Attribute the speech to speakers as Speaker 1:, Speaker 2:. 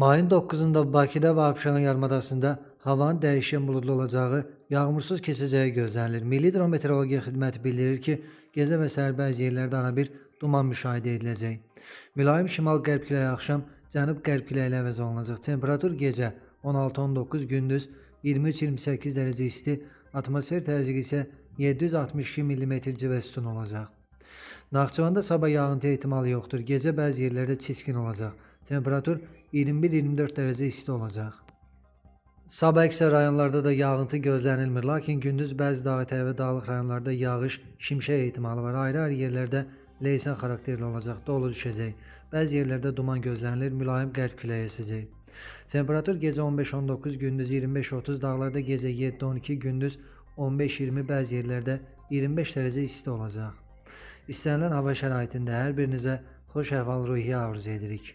Speaker 1: Mayın 9'unda Bakıda və Abşeron yarımadasında havanın dəyişkən buludlu olacağı, yağmursuz keçəcəyi gözlənilir. Milli Hidrometeorologiya Xidməti bildirir ki, gecə və səhər bəzi yerlərdə arabir duman müşahidə ediləcək. Mülayim şimal-qərb küləyi axşam cənub-qərb küləyi ilə əvəz olunacaq. Temperatur gecə 16-19, gündüz 23-28 dərəcə isti, atmosfer təzyiqi isə 762 mm civə sütun olacaq. Naxçıvanda sabah yağıntı ehtimalı yoxdur. Gecə bəzi yerlərdə çiskin olacaq. Temperatur 21-24 dərəcə isti olacaq. Sabah əksər rayonlarda da yağıntı gözlənilmir, lakin gündüz bəzi dağ ətəyi və dağlıq rayonlarda yağış, şimşək ehtimalı var. Ayrı-ayrı yerlərdə leysan xarakterli olacaq, dolu düşəcək. Bəzi yerlərdə duman gözlənilir, mülayim qərb küləyi əsəcək. Temperatur gecə 15-19, gündüz 25-30, dağlarda gecə 7-12, gündüz 15-20, bəzi yerlərdə 25 dərəcə isti olacaq. İstənilən hava şəraitində hər birinizə xoş əhval-ruhiyyə arzu edirik.